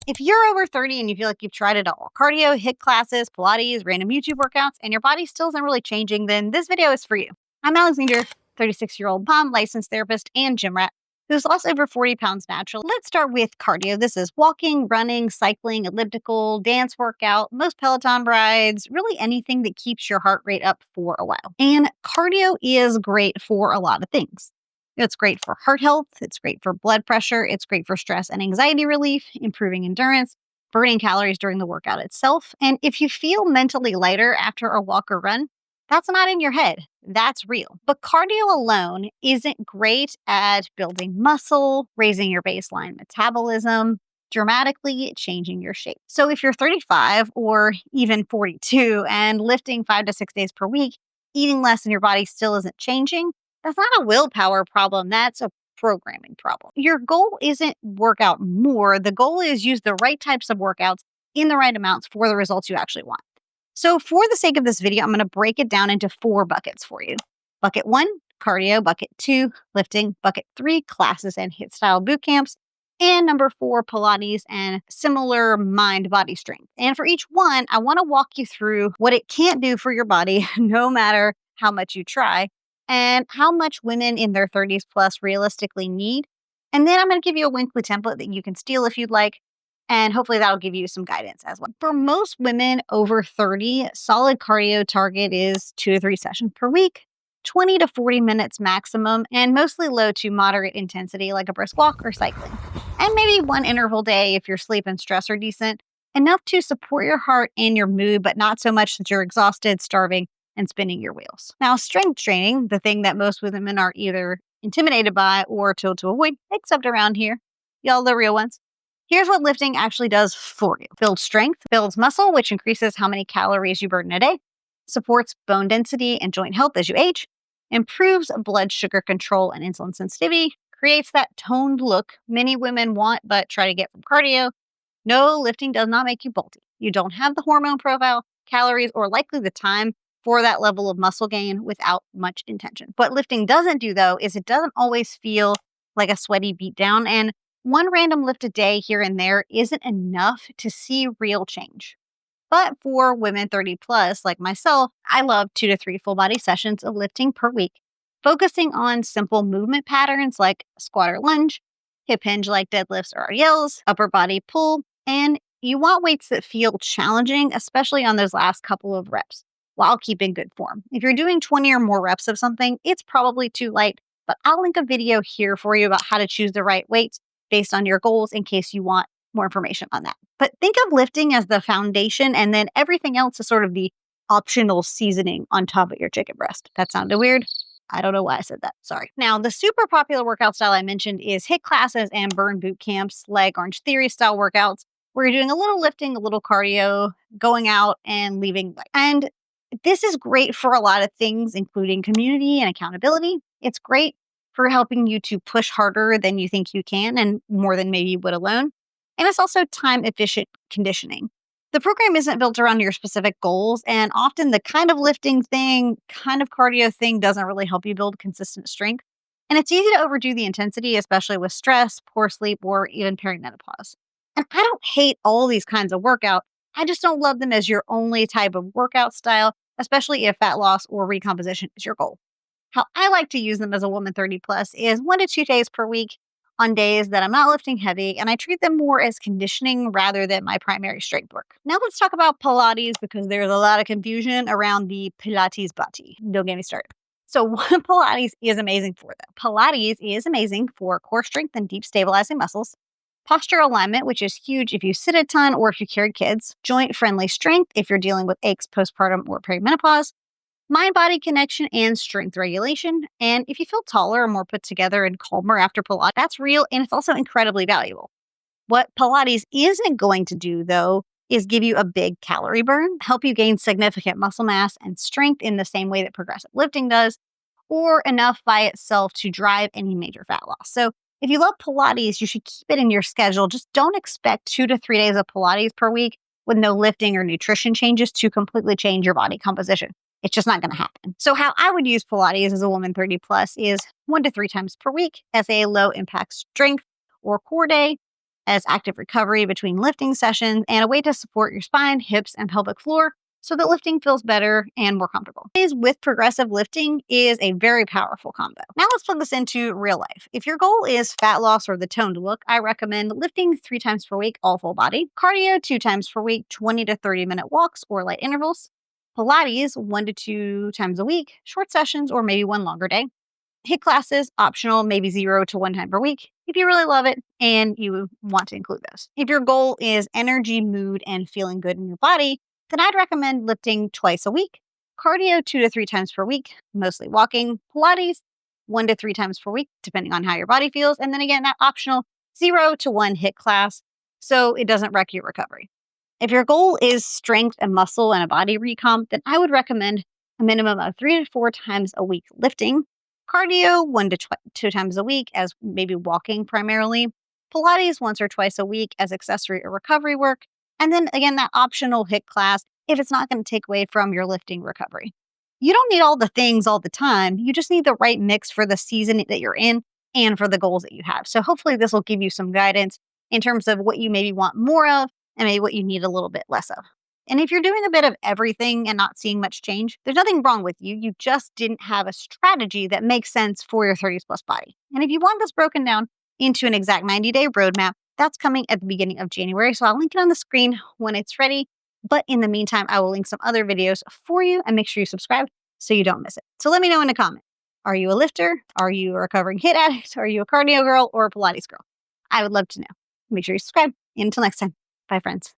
If you're over 30 and you feel like you've tried it all, cardio, HIIT classes, Pilates, random YouTube workouts, and your body still isn't really changing, then this video is for you. I'm Alexandria, 36-year-old mom, licensed therapist, and gym rat who's lost over 40 pounds naturally. Let's start with cardio. This is walking, running, cycling, elliptical, dance workout, most Peloton rides, really anything that keeps your heart rate up for a while. And cardio is great for a lot of things. It's great for heart health. It's great for blood pressure. It's great for stress and anxiety relief, improving endurance, burning calories during the workout itself. And if you feel mentally lighter after a walk or run, that's not in your head. That's real. But cardio alone isn't great at building muscle, raising your baseline metabolism, dramatically changing your shape. So if you're 35 or even 42 and lifting 5 to 6 days per week, eating less and your body still isn't changing, that's not a willpower problem. That's a programming problem. Your goal isn't work out more. The goal is use the right types of workouts in the right amounts for the results you actually want. So for the sake of this video, I'm going to break it down into 4 buckets for you. Bucket 1, cardio. Bucket 2, lifting. Bucket 3, classes and HIIT style boot camps. And number 4, Pilates and similar mind-body strength. And for each one, I want to walk you through what it can't do for your body, no matter how much you try, and how much women in their 30s plus realistically need. And then I'm going to give you a Winkly template that you can steal if you'd like. And hopefully that'll give you some guidance as well. For most women over 30, solid cardio target is 2 to 3 sessions per week, 20 to 40 minutes maximum, and mostly low to moderate intensity like a brisk walk or cycling. And maybe 1 interval day if your sleep and stress are decent, enough to support your heart and your mood, but not so much that you're exhausted, starving, and spinning your wheels. Now, strength training, the thing that most women are either intimidated by or told to avoid, except around here, y'all the real ones. Here's what lifting actually does for you. Builds strength, builds muscle, which increases how many calories you burn in a day, supports bone density and joint health as you age, improves blood sugar control and insulin sensitivity, creates that toned look many women want but try to get from cardio. No, lifting does not make you bulky. You don't have the hormone profile, calories, or likely the time for that level of muscle gain without much intention. What lifting doesn't do, though, is it doesn't always feel like a sweaty beatdown, and 1 random lift a day here and there isn't enough to see real change. But for women 30 plus like myself, I love 2 to 3 full body sessions of lifting per week, focusing on simple movement patterns like squat or lunge, hip hinge like deadlifts or RDLs, upper body pull, and you want weights that feel challenging, especially on those last couple of reps, while keeping good form. If you're doing 20 or more reps of something, it's probably too light, but I'll link a video here for you about how to choose the right weights based on your goals in case you want more information on that. But think of lifting as the foundation and then everything else is sort of the optional seasoning on top of your chicken breast. That sounded weird? I don't know why I said that. Sorry. Now, the super popular workout style I mentioned is HIIT classes and burn boot camps, like Orange Theory style workouts, where you're doing a little lifting, a little cardio, going out and leaving light. And this is great for a lot of things, including community and accountability. It's great for helping you to push harder than you think you can and more than maybe you would alone. And it's also time-efficient conditioning. The program isn't built around your specific goals, and often the kind of lifting thing, kind of cardio thing doesn't really help you build consistent strength. And it's easy to overdo the intensity, especially with stress, poor sleep, or even perimenopause. And I don't hate all these kinds of workout. I just don't love them as your only type of workout style, especially if fat loss or recomposition is your goal. How I like to use them as a woman 30 plus is 1 to 2 days per week on days that I'm not lifting heavy, and I treat them more as conditioning rather than my primary strength work. Now let's talk about Pilates because there's a lot of confusion around the Pilates body. Don't get me started. So what Pilates is amazing for though? Pilates is amazing for core strength and deep stabilizing muscles, posture alignment, which is huge if you sit a ton or if you carry kids, joint-friendly strength if you're dealing with aches postpartum or perimenopause, mind-body connection and strength regulation. And if you feel taller or more put together and calmer after Pilates, that's real and it's also incredibly valuable. What Pilates isn't going to do, though, is give you a big calorie burn, help you gain significant muscle mass and strength in the same way that progressive lifting does, or enough by itself to drive any major fat loss. So if you love Pilates, you should keep it in your schedule. Just don't expect 2 to 3 days of Pilates per week with no lifting or nutrition changes to completely change your body composition. It's just not going to happen. So how I would use Pilates as a woman 30 plus is 1 to 3 times per week as a low impact strength or core day. as active recovery between lifting sessions and a way to support your spine, hips, and pelvic floor so that lifting feels better and more comfortable. Pilates with progressive lifting is a very powerful combo. Now let's plug this into real life. If your goal is fat loss or the toned look, I recommend lifting 3 times per week, all full body, cardio 2 times per week, 20 to 30-minute walks or light intervals, Pilates 1 to 2 times a week, short sessions or maybe one longer day, HIIT classes, optional, maybe 0 to 1 time per week if you really love it and you want to include those. If your goal is energy, mood, and feeling good in your body, then I'd recommend lifting twice a week, cardio 2 to 3 times per week, mostly walking, Pilates 1 to 3 times per week, depending on how your body feels. And then again, that optional 0 to 1 HIIT class so it doesn't wreck your recovery. If your goal is strength and muscle and a body recomp, then I would recommend a minimum of 3 to 4 times a week lifting, cardio 1 to 2 times a week as maybe walking primarily, Pilates once or twice a week as accessory or recovery work, and then again, that optional HIIT class if it's not going to take away from your lifting recovery. You don't need all the things all the time. You just need the right mix for the season that you're in and for the goals that you have. So hopefully this will give you some guidance in terms of what you maybe want more of and maybe what you need a little bit less of. And if you're doing a bit of everything and not seeing much change, there's nothing wrong with you. You just didn't have a strategy that makes sense for your 30s plus body. And if you want this broken down into an exact 90-day roadmap, that's coming at the beginning of January. So I'll link it on the screen when it's ready. But in the meantime, I will link some other videos for you and make sure you subscribe so you don't miss it. So let me know in the comment. Are you a lifter? Are you a recovering HIIT addict? Are you a cardio girl or a Pilates girl? I would love to know. Make sure you subscribe. Until next time. Bye, friends.